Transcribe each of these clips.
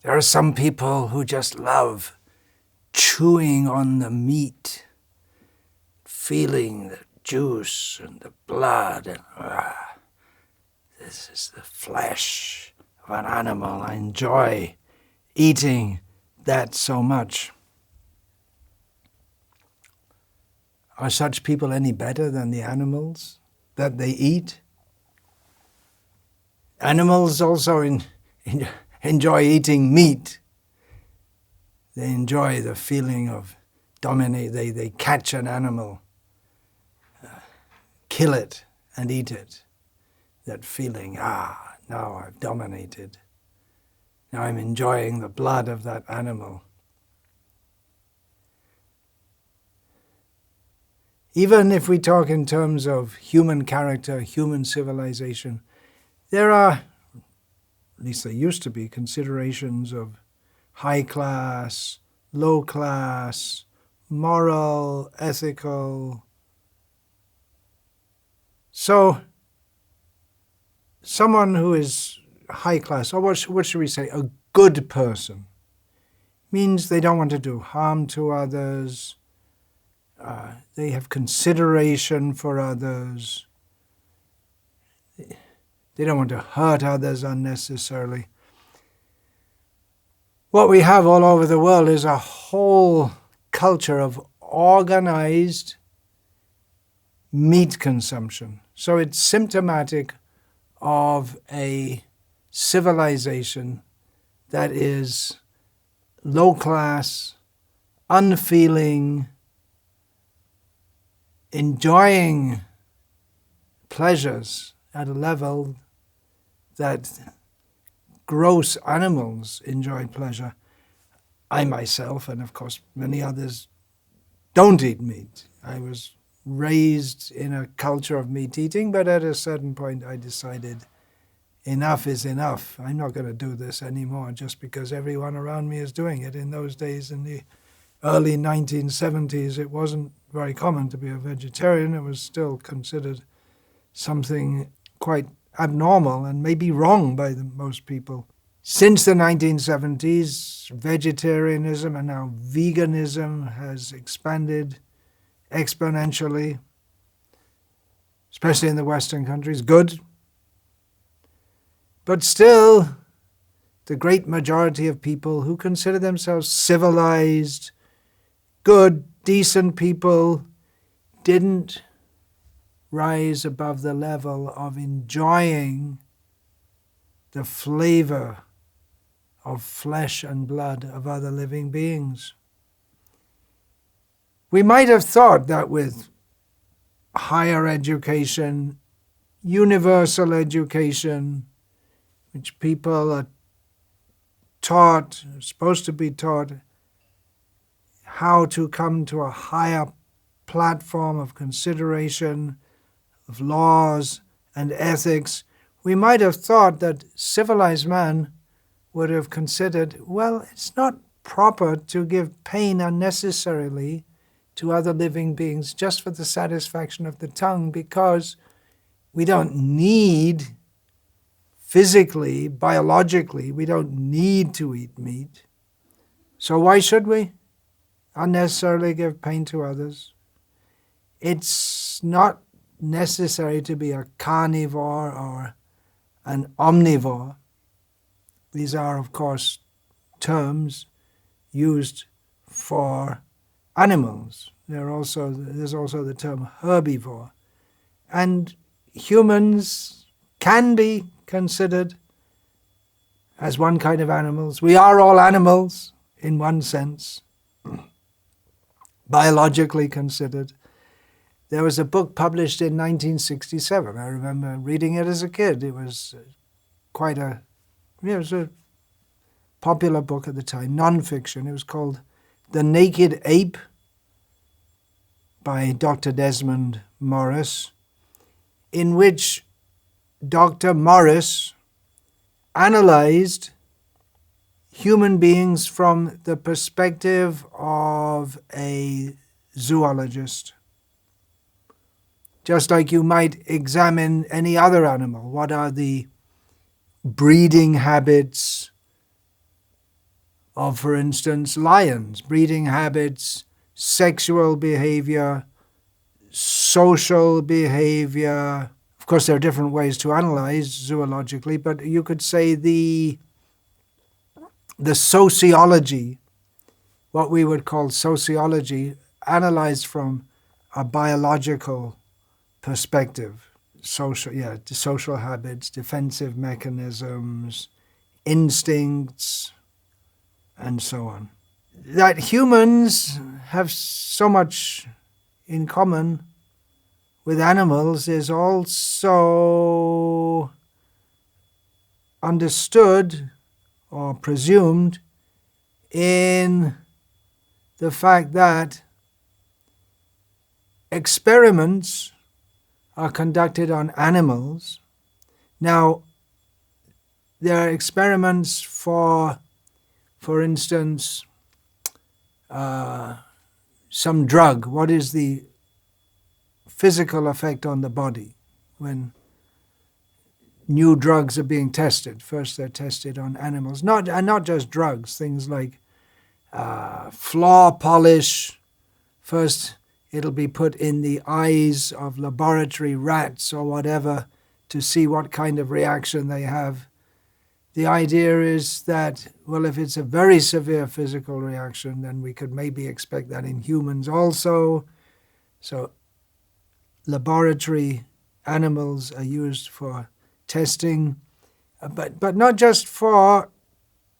There are some people who just love chewing on the meat, feeling the juice and the blood, and this is the flesh of an animal. I enjoy eating that so much. Are such people any better than the animals that they eat? Animals also enjoy eating meat. They enjoy the feeling of dominate. They catch an animal, kill it, and eat it. That feeling, now I've dominated. Now I'm enjoying the blood of that animal. Even if we talk in terms of human character, human civilization, there are, at least there used to be, considerations of high class, low class, moral, ethical. So, someone who is high class, or what should we say, a good person, means they don't want to do harm to others. They have consideration for others. They don't want to hurt others unnecessarily. What we have all over the world is a whole culture of organized meat consumption. So it's symptomatic of a civilization that is low class, unfeeling, enjoying pleasures at a level that gross animals enjoy pleasure. I myself, and of course many others, don't eat meat. I was raised in a culture of meat eating, but at a certain point I decided enough is enough. I'm not going to do this anymore just because everyone around me is doing it. In those days, in the early 1970s, it wasn't very common to be a vegetarian. It was still considered something quite abnormal and maybe wrong by most people. Since the 1970s, vegetarianism and now veganism has expanded exponentially, especially in the Western countries. Good. But still, the great majority of people who consider themselves civilized, good, decent people didn't rise above the level of enjoying the flavor of flesh and blood of other living beings. We might have thought that with higher education, universal education, which people are taught, are supposed to be taught, how to come to a higher platform of consideration, of laws and ethics, we might have thought that civilized man would have considered, well, it's not proper to give pain unnecessarily to other living beings just for the satisfaction of the tongue, because we don't need, physically, biologically, we don't need to eat meat. So why should we unnecessarily give pain to others? It's not necessary to be a carnivore or an omnivore. These are, of course, terms used for animals. There's also the term herbivore. And humans can be considered as one kind of animals. We are all animals in one sense, biologically considered. There was a book published in 1967. I remember reading it as a kid. It was it was a popular book at the time, non-fiction. It was called The Naked Ape by Dr. Desmond Morris, in which Dr. Morris analyzed human beings from the perspective of a zoologist. Just like you might examine any other animal. What are the breeding habits? of, for instance, lions, breeding habits, sexual behavior, social behavior. Of course, there are different ways to analyze zoologically, but you could say the sociology, what we would call sociology, analyzed from a biological perspective. Social habits, defensive mechanisms, instincts, and so on. That humans have so much in common with animals is also understood or presumed in the fact that experiments are conducted on animals. Now, there are experiments for instance, some drug. What is the physical effect on the body when new drugs are being tested? First, they're tested on animals, not just drugs. Things like floor polish. First, it'll be put in the eyes of laboratory rats or whatever to see what kind of reaction they have. The idea is that, well, if it's a very severe physical reaction, then we could maybe expect that in humans also. So laboratory animals are used for testing, but not just for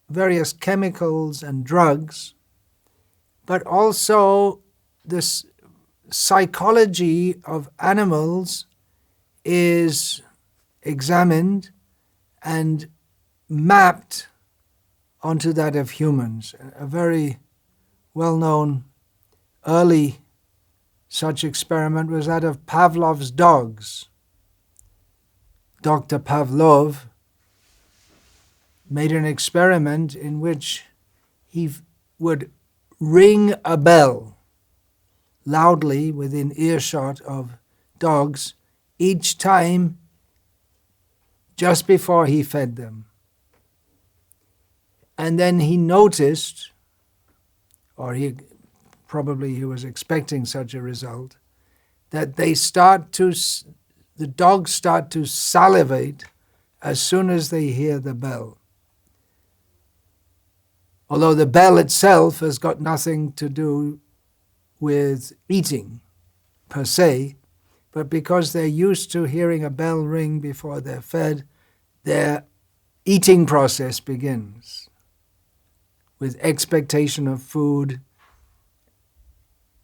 various chemicals and drugs, but also this psychology of animals is examined and mapped onto that of humans. A very well-known early such experiment was that of Pavlov's dogs. Dr. Pavlov made an experiment in which he would ring a bell loudly within earshot of dogs each time just before he fed them. And then he noticed, or he was expecting such a result, that the dogs start to salivate as soon as they hear the bell. Although the bell itself has got nothing to do with eating per se, but because they're used to hearing a bell ring before they're fed, their eating process begins with expectation of food,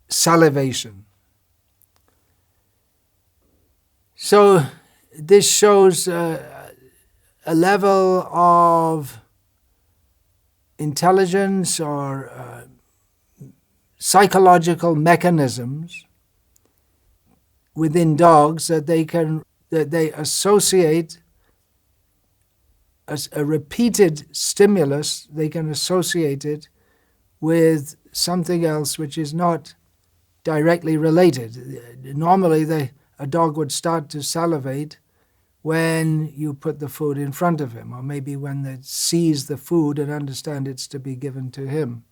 salivation. So this shows a level of intelligence or psychological mechanisms within dogs that they associate as a repeated stimulus. They can associate it with something else which is not directly related. Normally, a dog would start to salivate when you put the food in front of him, or maybe when it sees the food and understands it's to be given to him.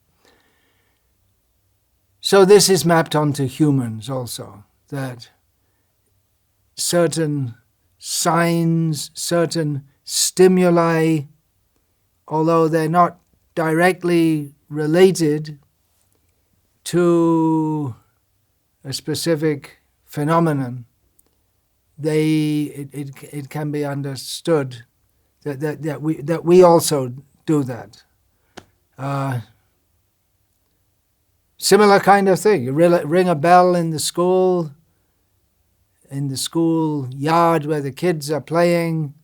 So this is mapped onto humans also, that certain signs, certain stimuli, although they're not directly related to a specific phenomenon, it can be understood that we also do that. Similar kind of thing. You ring a bell in the school yard where the kids are playing,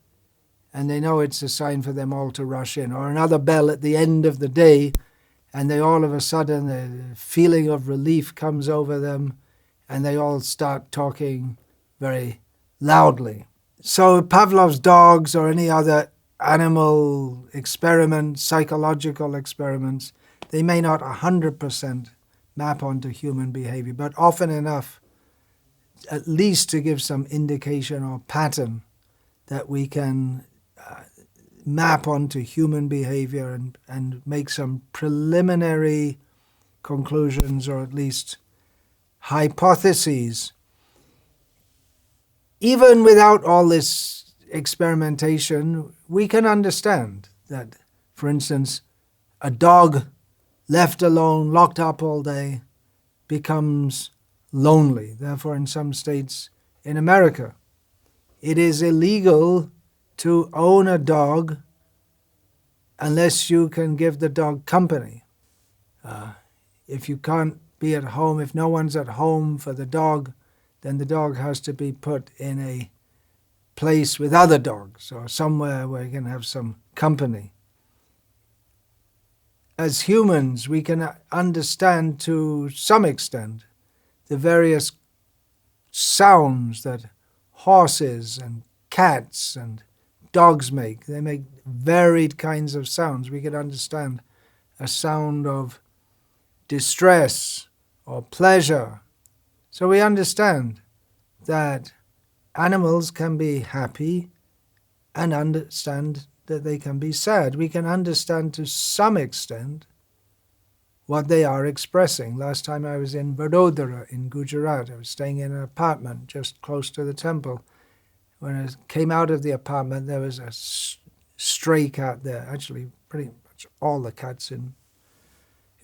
and they know it's a sign for them all to rush in. Or another bell at the end of the day, and they all of a sudden, a feeling of relief comes over them, and they all start talking very loudly. So Pavlov's dogs or any other animal experiments, psychological experiments, they may not 100% map onto human behavior, but often enough, at least to give some indication or pattern that we can map onto human behavior and make some preliminary conclusions, or at least hypotheses. Even without all this experimentation, we can understand that, for instance, a dog left alone, locked up all day, becomes lonely. Therefore, in some states in America, it is illegal to own a dog unless you can give the dog company. If you can't be at home, if no one's at home for the dog, then the dog has to be put in a place with other dogs or somewhere where you can have some company. As humans, we can understand to some extent the various sounds that horses and cats and dogs make. They make varied kinds of sounds. We can understand a sound of distress or pleasure. So we understand that animals can be happy and understand that they can be sad. We can understand to some extent what they are expressing. Last time I was in Vellore in Gujarat. I was staying in an apartment just close to the temple. When I came out of the apartment, there was a stray cat there. Actually, pretty much all the cats in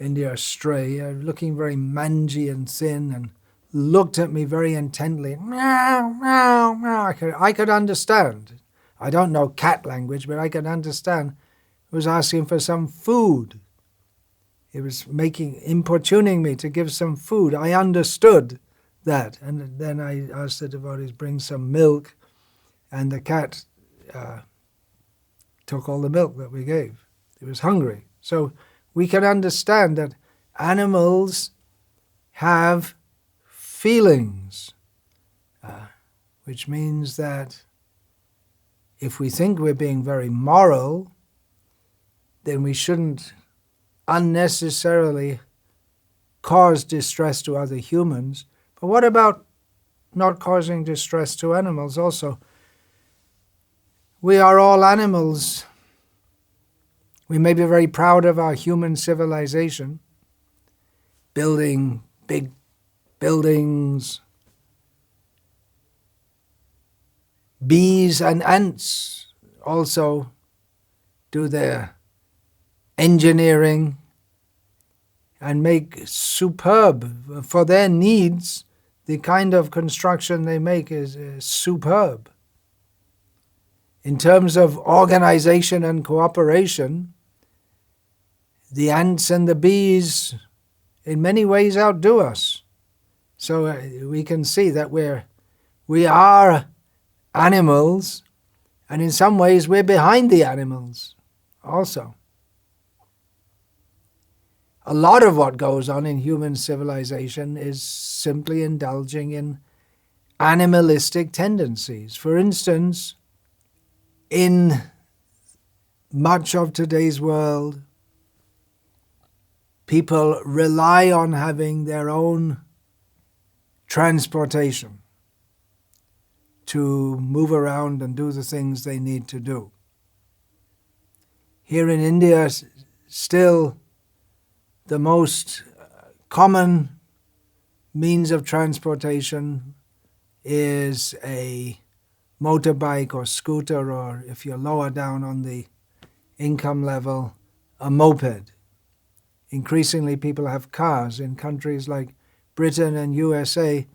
India are stray, looking very mangy and thin, and looked at me very intently. Meow, meow, meow. I could understand. I don't know cat language, but I could understand. It was asking for some food. It was importuning me to give some food. I understood that. And then I asked the devotees, bring some milk. And the cat took all the milk that we gave. It was hungry. So we can understand that animals have feelings, which means that if we think we're being very moral, then we shouldn't unnecessarily cause distress to other humans. But what about not causing distress to animals also? We are all animals. We may be very proud of our human civilization, building big buildings. Bees and ants also do their engineering and make superb, for their needs, the kind of construction they make is superb. In terms of organization and cooperation, the ants and the bees in many ways outdo us. So we can see that we are animals, and in some ways we're behind the animals also. A lot of what goes on in human civilization is simply indulging in animalistic tendencies. For instance, in much of today's world, people rely on having their own transportation to move around and do the things they need to do. Here in India, still the most common means of transportation is a motorbike or scooter, or if you're lower down on the income level, a moped. Increasingly, people have cars. In countries like Britain and USA,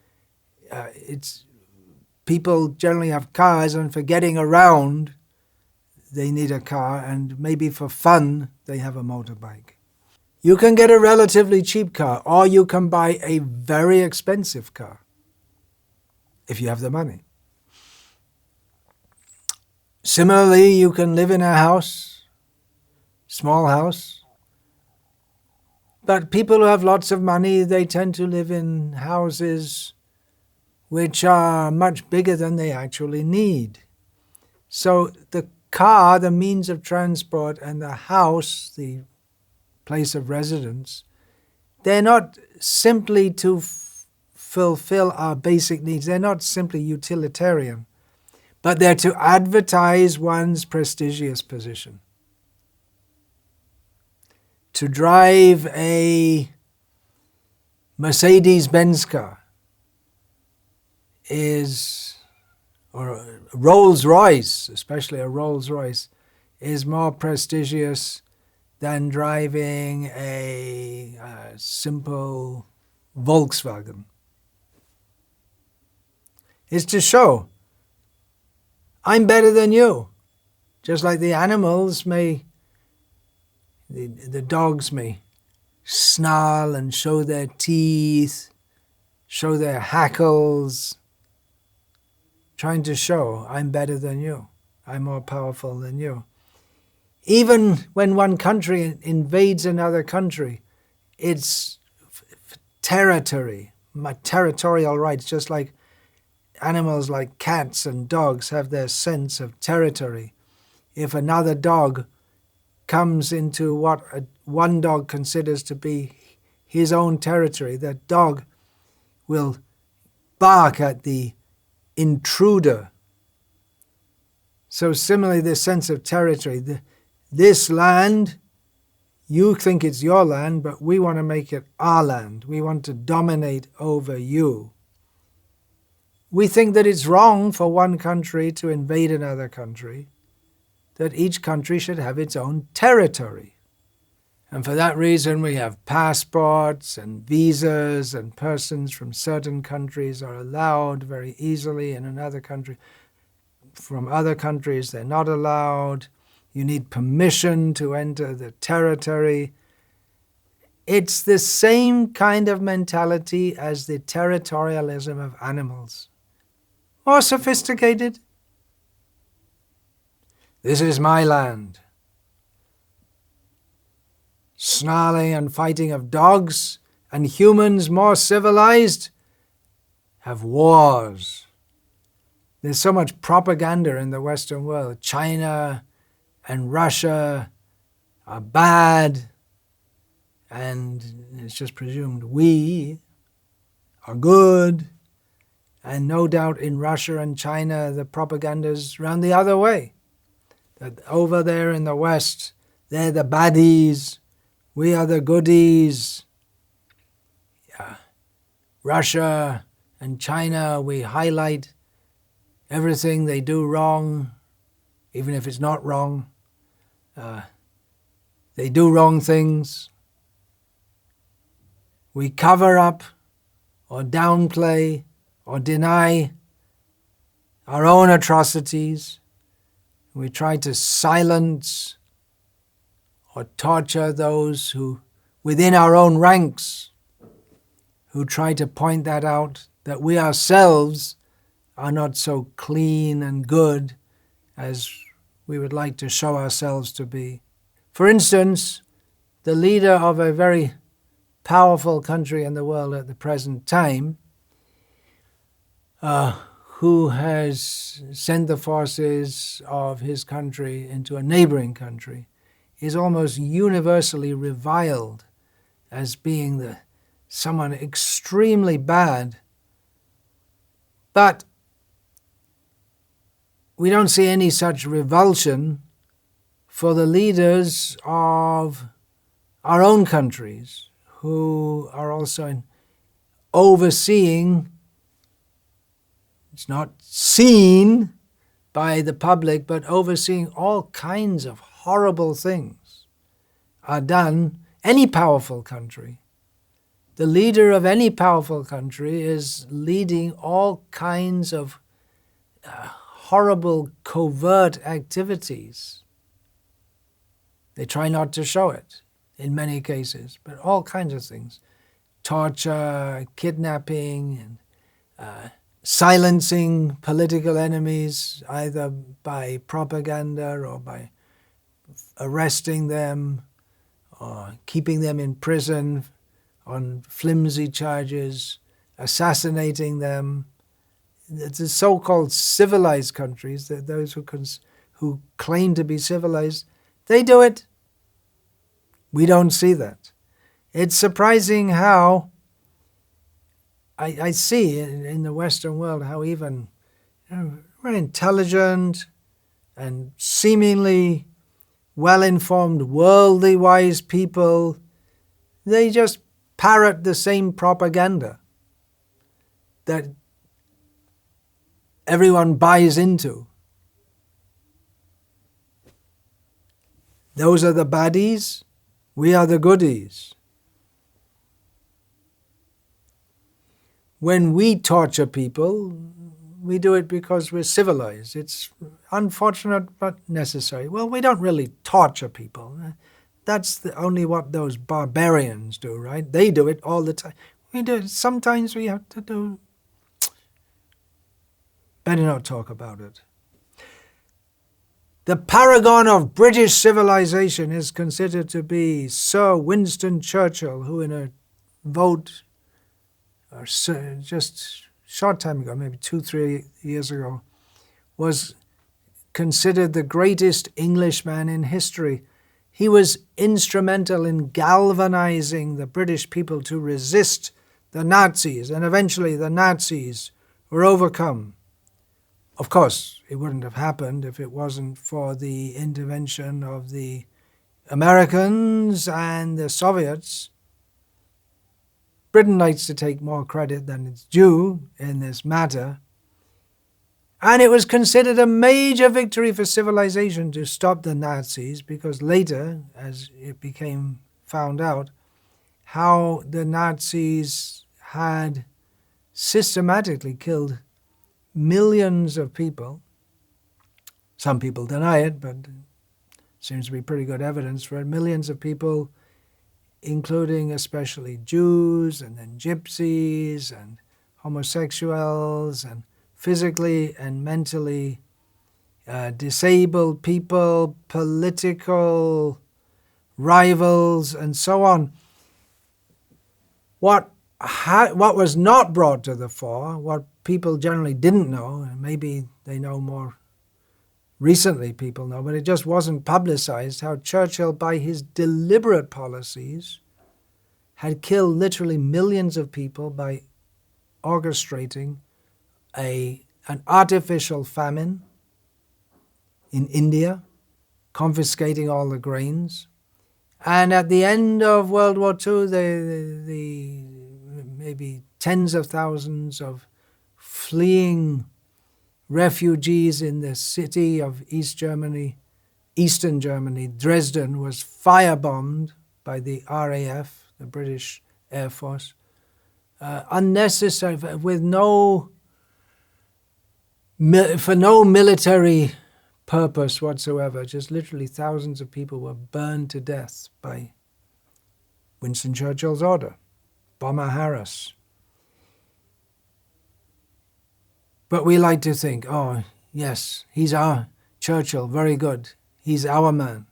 people generally have cars, and for getting around, they need a car, and maybe for fun, they have a motorbike. You can get a relatively cheap car, or you can buy a very expensive car, if you have the money. Similarly, you can live in a house, small house, but people who have lots of money, they tend to live in houses which are much bigger than they actually need. So the car, the means of transport, and the house, the place of residence, they're not simply to fulfill our basic needs. They're not simply utilitarian, but they're to advertise one's prestigious position. To drive a Mercedes-Benz car or a Rolls-Royce, especially a Rolls-Royce, is more prestigious than driving a simple Volkswagen. It's to show, I'm better than you. Just like the animals the dogs may snarl and show their teeth, show their hackles, trying to show, I'm better than you. I'm more powerful than you. Even when one country invades another country, it's territory, territorial rights, just like animals like cats and dogs have their sense of territory. If another dog comes into what one dog considers to be his own territory, that dog will bark at the intruder. So similarly, this sense of territory, this land, you think it's your land, but we want to make it our land. We want to dominate over you. We think that it's wrong for one country to invade another country, that each country should have its own territory. And for that reason, we have passports and visas, and persons from certain countries are allowed very easily in another country. From other countries, they're not allowed. You need permission to enter the territory. It's the same kind of mentality as the territorialism of animals. More sophisticated. This is my land. Snarling and fighting of dogs, and humans more civilized have wars. There's so much propaganda in the Western world. China and Russia are bad, and it's just presumed we are good. And no doubt in Russia and China, the propaganda's run the other way. That over there in the West, they're the baddies, we are the goodies. Yeah. Russia and China, we highlight everything they do wrong, even if it's not wrong. They do wrong things. We cover up or downplay or deny our own atrocities. We try to silence or torture those who, within our own ranks, who try to point that out, that we ourselves are not so clean and good as we would like to show ourselves to be. For instance, the leader of a very powerful country in the world at the present time, who has sent the forces of his country into a neighboring country, is almost universally reviled as being someone extremely bad. But we don't see any such revulsion for the leaders of our own countries, who are also overseeing. It's not seen by the public, but overseeing all kinds of horrible things are done. Any powerful country, the leader of any powerful country is leading all kinds of horrible covert activities. They try not to show it in many cases, but all kinds of things. Torture, kidnapping, and silencing political enemies, either by propaganda or by arresting them or keeping them in prison on flimsy charges, assassinating them. The so-called civilized countries, those who claim to be civilized, they do it. We don't see that. It's surprising how I see in the Western world how even very intelligent and seemingly well-informed, worldly wise people, they just parrot the same propaganda that everyone buys into. Those are the baddies, we are the goodies. When we torture people, we do it because we're civilized. It's unfortunate but necessary. Well, we don't really torture people. That's only what those barbarians do, right? They do it all the time. We do it. Sometimes we have to do. Better not talk about it. The paragon of British civilization is considered to be Sir Winston Churchill, who in a vote just a short time ago, maybe 2-3 years ago, was considered the greatest Englishman in history. He was instrumental in galvanizing the British people to resist the Nazis, and eventually the Nazis were overcome. Of course, it wouldn't have happened if it wasn't for the intervention of the Americans and the Soviets. Britain likes to take more credit than it's due in this matter. And it was considered a major victory for civilization to stop the Nazis, because later, as it became found out, how the Nazis had systematically killed millions of people. Some people deny it, but seems to be pretty good evidence for it. Millions of people, including especially Jews and then gypsies and homosexuals and physically and mentally disabled people, political rivals, and so on. What was not brought to the fore, what people generally didn't know, and maybe they know more recently, people know, but it just wasn't publicized, how Churchill, by his deliberate policies, had killed literally millions of people by orchestrating an artificial famine in India, confiscating all the grains. And at the end of World War II, the maybe tens of thousands of fleeing refugees in the city of Eastern Germany, Dresden, was firebombed by the RAF, the British Air Force, unnecessary, with for no military purpose whatsoever. Just literally thousands of people were burned to death by Winston Churchill's order, Bomber Harris. But we like to think, oh, yes, he's our Churchill, very good. He's our man.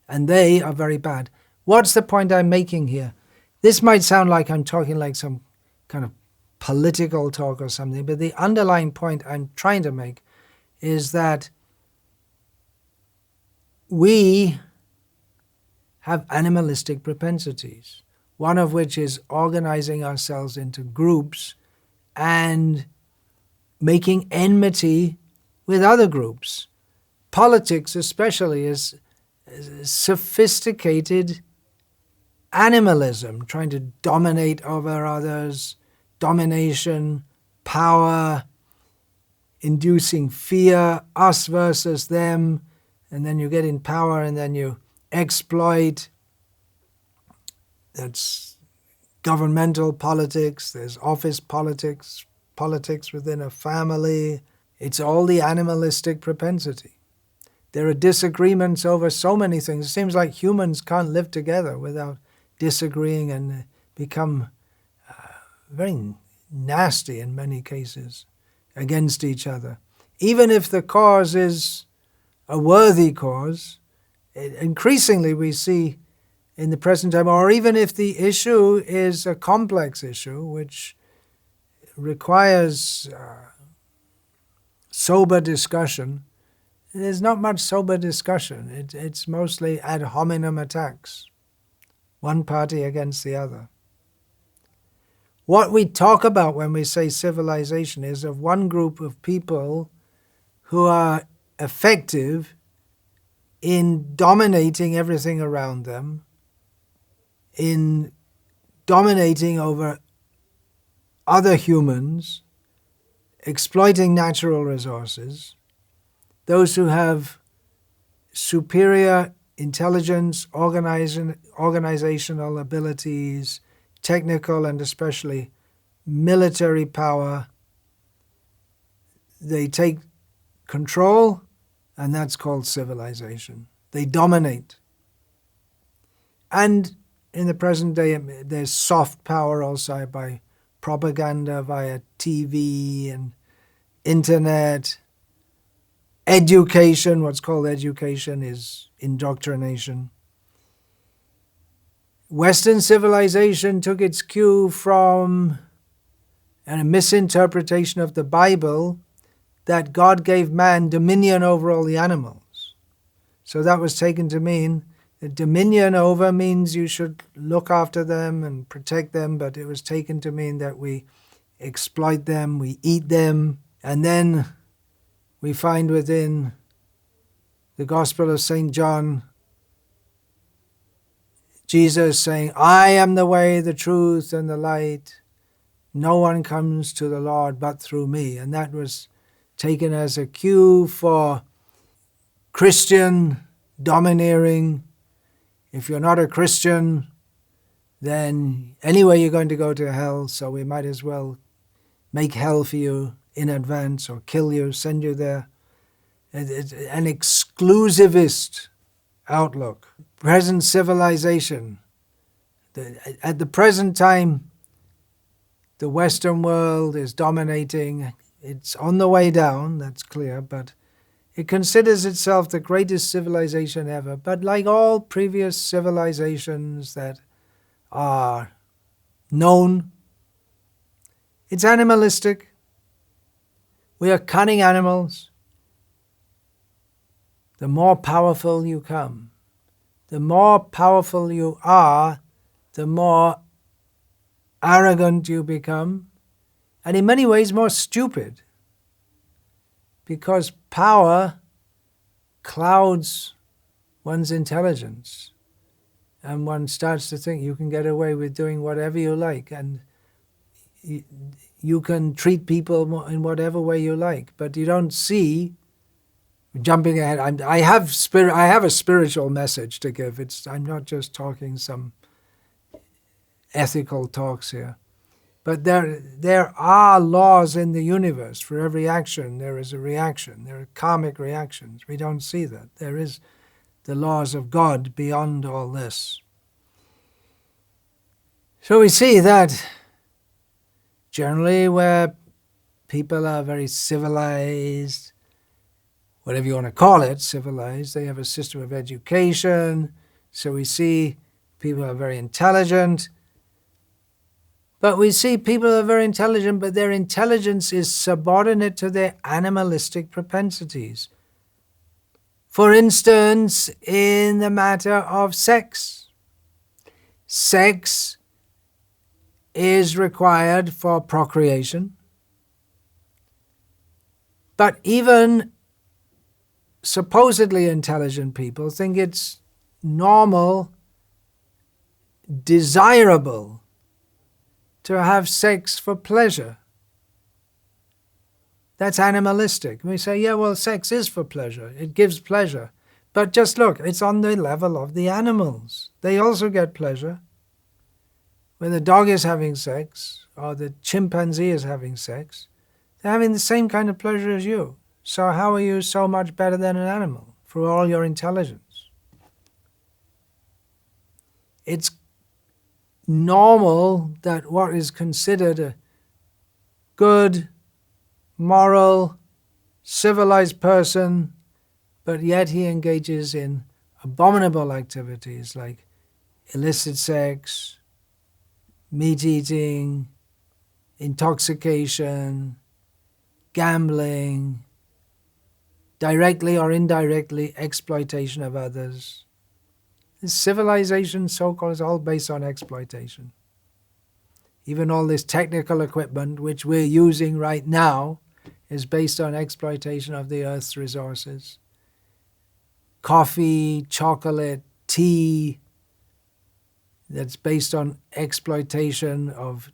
And they are very bad. What's the point I'm making here? This might sound like I'm talking like some kind of political talk or something, but the underlying point I'm trying to make is that we have animalistic propensities, one of which is organizing ourselves into groups and making enmity with other groups. Politics especially is sophisticated animalism, trying to dominate over others, domination, power, inducing fear, us versus them, and then you get in power and then you exploit. That's governmental politics, there's office politics, politics within a family. It's all the animalistic propensity. There are disagreements over so many things. It seems like humans can't live together without disagreeing and become very nasty in many cases against each other. Even if the cause is a worthy cause, increasingly we see in the present time, or even if the issue is a complex issue, which requires sober discussion, there's not much sober discussion. It's mostly ad hominem attacks, one party against the other. What we talk about when we say civilization is of one group of people who are effective in dominating everything around them, in dominating over other humans, exploiting natural resources, those who have superior intelligence, organizational abilities, technical and especially military power, they take control, and that's called civilization. They dominate. And in the present day, there's soft power also by propaganda via TV and internet. Education, what's called education, is indoctrination. Western civilization took its cue from a misinterpretation of the Bible that God gave man dominion over all the animals. So that was taken to mean that dominion over means you should look after them and protect them, but it was taken to mean that we exploit them, we eat them, and then we find within the Gospel of St. John, Jesus saying, I am the way, the truth, and the light. No one comes to the Lord but through me. And that was taken as a cue for Christian domineering. If you're not a Christian, then anyway you're going to go to hell, so we might as well make hell for you in advance or kill you, send you there. It's an exclusivist outlook. Present civilization. At the present time, the Western world is dominating. It's on the way down, that's clear, but it considers itself the greatest civilization ever. But like all previous civilizations that are known, it's animalistic. We are cunning animals. The more powerful you come, the more powerful you are, the more arrogant you become, and in many ways more stupid, because power clouds one's intelligence, and one starts to think you can get away with doing whatever you like, and you can treat people in whatever way you like, but you don't see. Jumping ahead, I have a spiritual message to give. I'm not just talking some ethical talks here, but there are laws in the universe. For every action, there is a reaction. There are karmic reactions. We don't see that. There is the laws of God beyond all this. So we see that generally where people are very civilized, whatever you want to call it, civilized, they have a system of education. So we see people are very intelligent. But we see people are very intelligent, but their intelligence is subordinate to their animalistic propensities. For instance, in the matter of sex. Sex is required for procreation. But even supposedly intelligent people think it's normal, desirable to have sex for pleasure. That's animalistic. We say, yeah, well, sex is for pleasure. It gives pleasure. But just look, it's on the level of the animals. They also get pleasure. When the dog is having sex, or the chimpanzee is having sex, they're having the same kind of pleasure as you. So how are you so much better than an animal for all your intelligence? It's normal that what is considered a good, moral, civilized person, but yet he engages in abominable activities like illicit sex, meat eating, intoxication, gambling, directly or indirectly exploitation of others. This civilization, so-called, is all based on exploitation. Even all this technical equipment which we're using right now is based on exploitation of the earth's resources. Coffee, chocolate, tea, that's based on exploitation of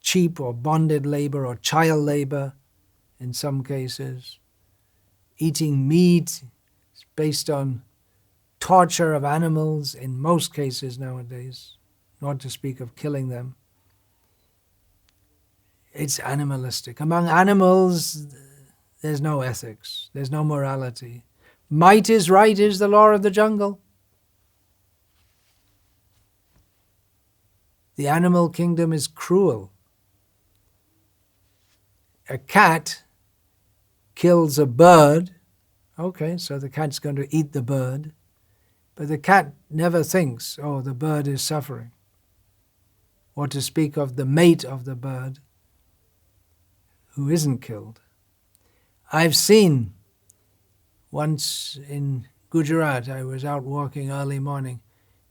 cheap or bonded labor or child labor in some cases. Eating meat is based on torture of animals in most cases nowadays, not to speak of killing them. It's animalistic. Among animals, there's no ethics, there's no morality. Might is right is the law of the jungle. The animal kingdom is cruel. A cat kills a bird, okay, so the cat's going to eat the bird, but the cat never thinks, oh, the bird is suffering, or to speak of the mate of the bird who isn't killed. I've seen once in Gujarat, I was out walking early morning,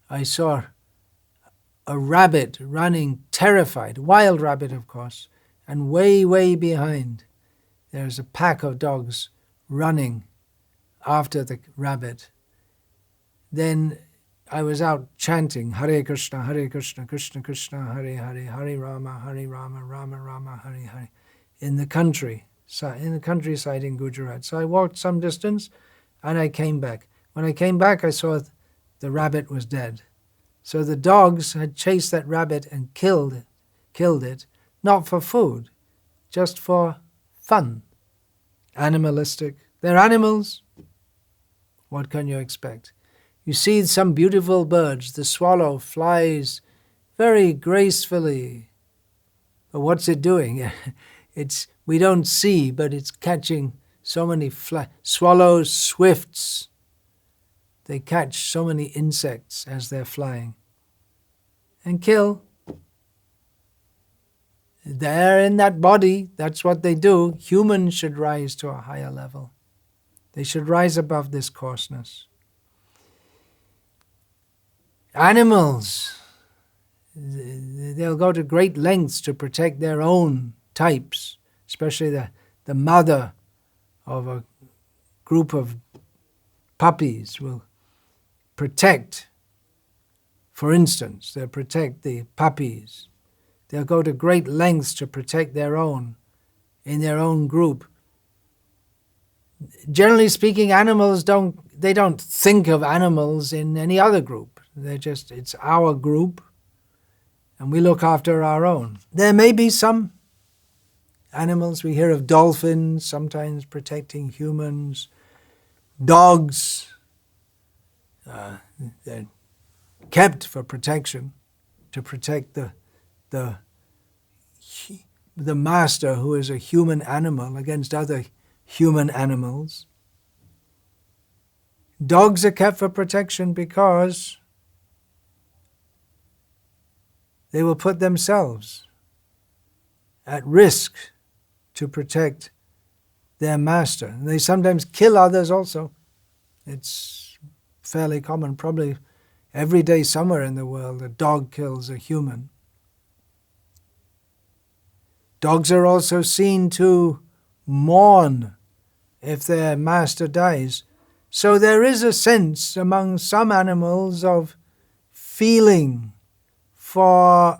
I saw a rabbit running terrified, wild rabbit of course, and way behind there's a pack of dogs running after the rabbit. Then I was out chanting Hare Krishna, Krishna Krishna, Hare Hare, Hare Rama, Rama Rama, Hare Hare, in the countryside in Gujarat. So I walked some distance and I came back. When I came back, I saw the rabbit was dead. So the dogs had chased that rabbit and killed it, not for food, just for fun. Animalistic. They're animals. What can you expect? You see some beautiful birds. The swallow flies very gracefully. But what's it doing? We don't see, but it's catching so many swallows, swifts. They catch so many insects as they're flying and kill. They're in that body. That's what they do. Humans should rise to a higher level. They should rise above this coarseness. Animals, they'll go to great lengths to protect their own types, especially the mother of a group of puppies will protect, for instance, they'll protect the puppies. They'll go to great lengths to protect their own, in their own group. Generally speaking, animals don't think of animals in any other group. It's our group, and we look after our own. There may be some animals, we hear of dolphins sometimes protecting humans, dogs, they're kept for protection, to protect the master who is a human animal against other human animals. Dogs are kept for protection because they will put themselves at risk to protect their master. And they sometimes kill others also. It's fairly common, probably every day somewhere in the world a dog kills a human. Dogs are also seen to mourn if their master dies. So there is a sense among some animals of feeling for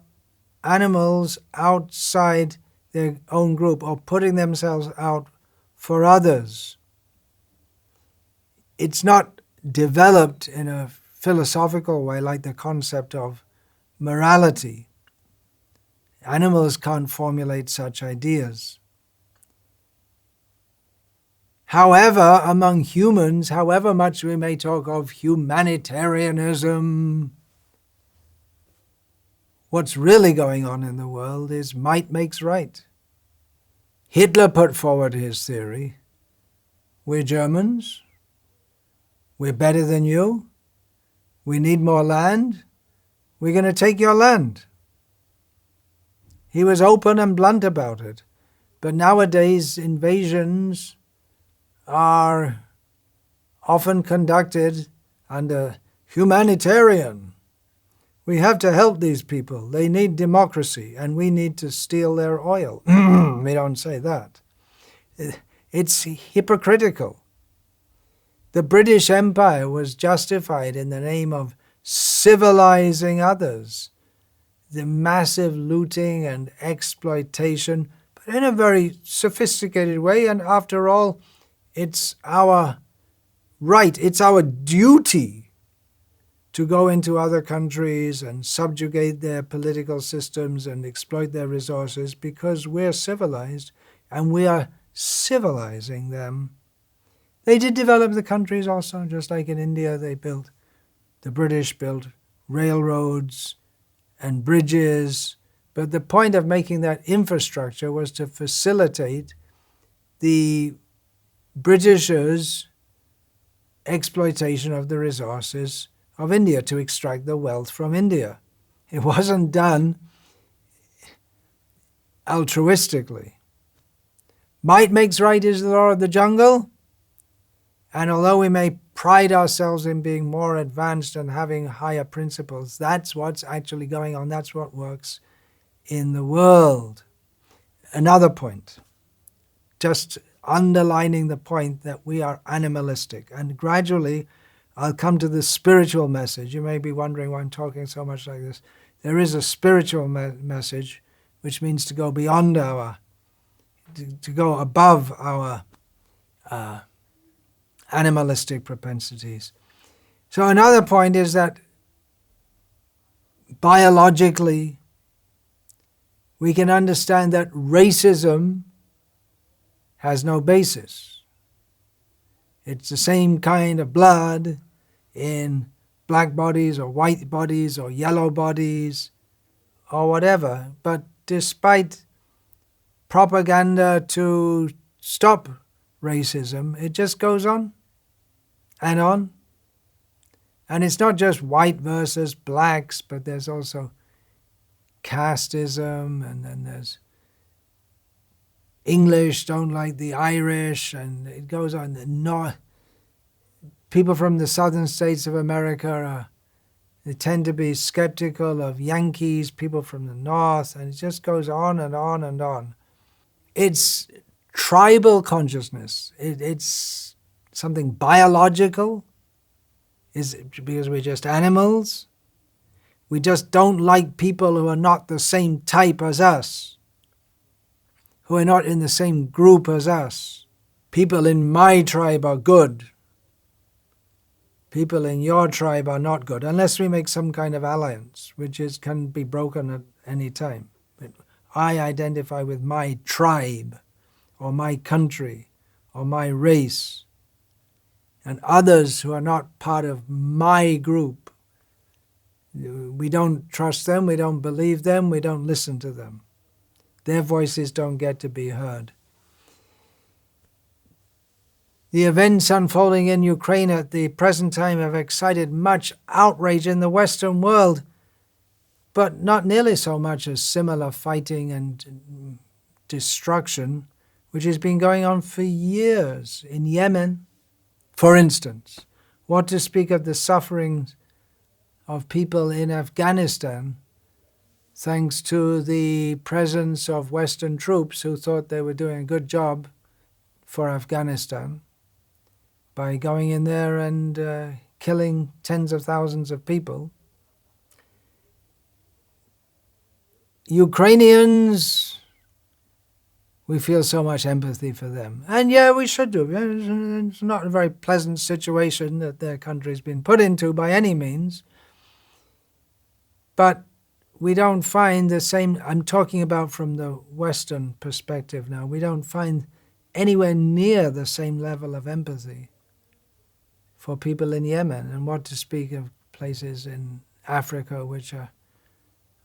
animals outside their own group or putting themselves out for others. It's not developed in a philosophical way like the concept of morality. Animals can't formulate such ideas. However, among humans, however much we may talk of humanitarianism, what's really going on in the world is might makes right. Hitler put forward his theory. We're Germans. We're better than you. We need more land. We're going to take your land. He was open and blunt about it. But nowadays, invasions are often conducted under humanitarian. We have to help these people. They need democracy, and we need to steal their oil. We don't say that. It's hypocritical. The British Empire was justified in the name of civilizing others. The massive looting and exploitation, but in a very sophisticated way. And after all, it's our right, it's our duty to go into other countries and subjugate their political systems and exploit their resources because we're civilized and we are civilizing them. They did develop the countries also, just like in India the British built railroads and bridges, but the point of making that infrastructure was to facilitate the Britishers' exploitation of the resources of India, to extract the wealth from India. It wasn't done altruistically. Might makes right is the law of the jungle, and although we may pride ourselves in being more advanced and having higher principles, that's what's actually going on. That's what works in the world. Another point, just underlining the point that we are animalistic. And gradually, I'll come to the spiritual message. You may be wondering why I'm talking so much like this. There is a spiritual message, which means to go beyond to go above our animalistic propensities. So another point is that biologically, we can understand that racism has no basis. It's the same kind of blood in black bodies or white bodies or yellow bodies or whatever. But despite propaganda to stop racism, it just goes on and on. And it's not just white versus blacks, but there's also casteism, and then there's English don't like the Irish, and it goes on. People from the southern states of America they tend to be skeptical of Yankees, people from the north, and it just goes on and on and on. It's tribal consciousness. It's something biological. Is it because we're just animals? We just don't like people who are not the same type as us, who are not in the same group as us. People in my tribe are good. People in your tribe are not good, unless we make some kind of alliance, which can be broken at any time. But I identify with my tribe, or my country, or my race, and others who are not part of my group. We don't trust them, we don't believe them, we don't listen to them. Their voices don't get to be heard. The events unfolding in Ukraine at the present time have excited much outrage in the Western world, but not nearly so much as similar fighting and destruction, which has been going on for years in Yemen, for instance. What to speak of the sufferings of people in Afghanistan, thanks to the presence of Western troops who thought they were doing a good job for Afghanistan by going in there and killing tens of thousands of people. Ukrainians, we feel so much empathy for them. And yeah, we should do. It's not a very pleasant situation that their country's been put into by any means. But we don't find the same, I'm talking about from the Western perspective now, we don't find anywhere near the same level of empathy for people in Yemen, and what to speak of places in Africa which are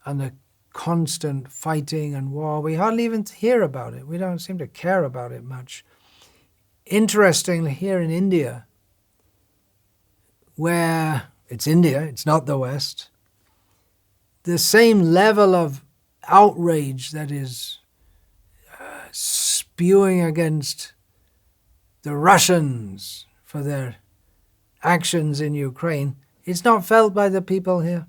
under constant fighting and war. We hardly even hear about it. We don't seem to care about it much. Interestingly, here in India, where it's India, it's not the West, the same level of outrage that is spewing against the Russians for their actions in Ukraine, it's not felt by the people here.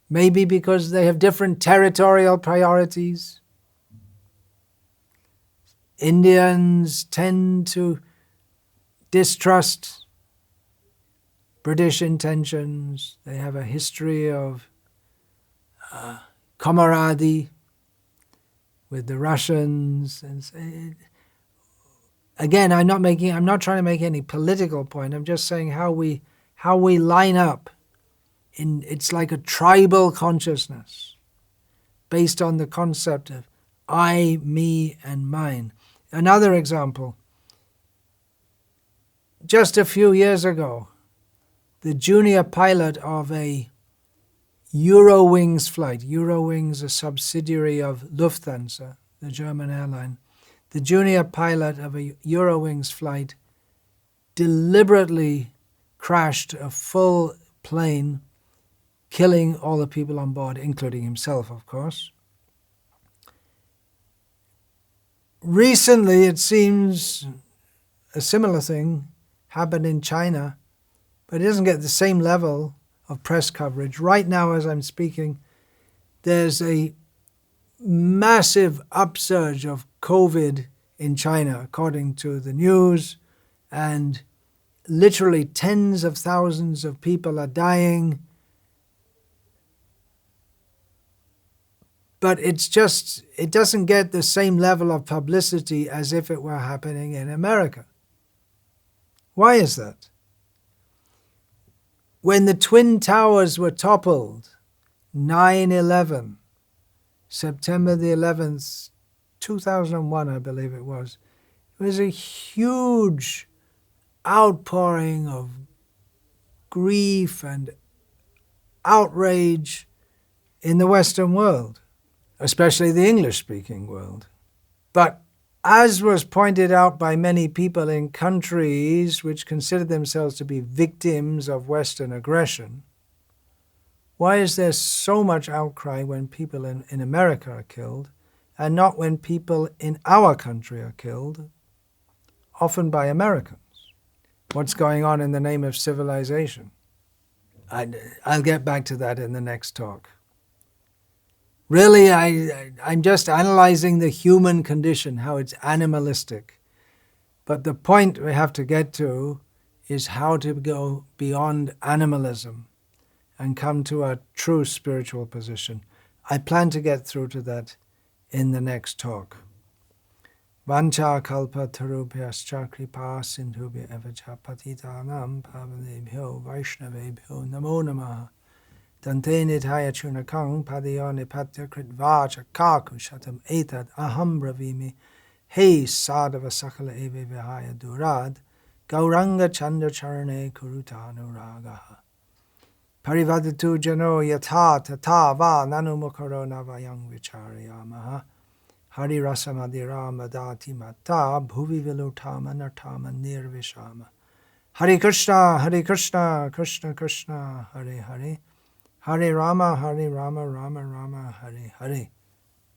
Maybe because they have different territorial priorities. Indians tend to distrust British intentions. They have a history of camaraderie with the Russians. And again, I'm not trying to make any political point. I'm just saying how we line up. It's like a tribal consciousness based on the concept of I, me, and mine. Another example. Just a few years ago, the junior pilot of a Eurowings flight, Eurowings, a subsidiary of Lufthansa, the German airline, the junior pilot of a Eurowings flight deliberately crashed a full plane, killing all the people on board, including himself, of course. Recently, it seems a similar thing happened in China, but it doesn't get the same level of press coverage. Right now, as I'm speaking, there's a massive upsurge of COVID in China, according to the news, and literally tens of thousands of people are dying. But it doesn't get the same level of publicity as if it were happening in America. Why is that? When the Twin Towers were toppled, 9/11, September the 11th, 2001, I believe it was a huge outpouring of grief and outrage in the Western world, especially the English-speaking world. But as was pointed out by many people in countries which consider themselves to be victims of Western aggression, why is there so much outcry when people in America are killed and not when people in our country are killed, often by Americans? What's going on in the name of civilization? I'll get back to that in the next talk. Really, I'm just analyzing the human condition, how it's animalistic. But the point we have to get to is how to go beyond animalism and come to a true spiritual position. I plan to get through to that in the next talk. Vancha kalpa tarubhyascha kripa sindhubhya evacha patitanam pavanebhyo vaishnavebhyo namo namaha. Dante nithaya chunakang padayo nipatya kritvacha kaku shatam etad aham bravimi he sadhava sakala eve vihaya durad gauranga chanda charane kurutanuragaha. Parivadatu jano yatha tata va nanumukaro navayang vicharayamaha. Hari rasamadira madati mata bhuvi vilutama nartama nirvishama. Hare Krishna, Krishna Krishna, Hare Hare. Hare Rama, Rama Rama, Hare Hare.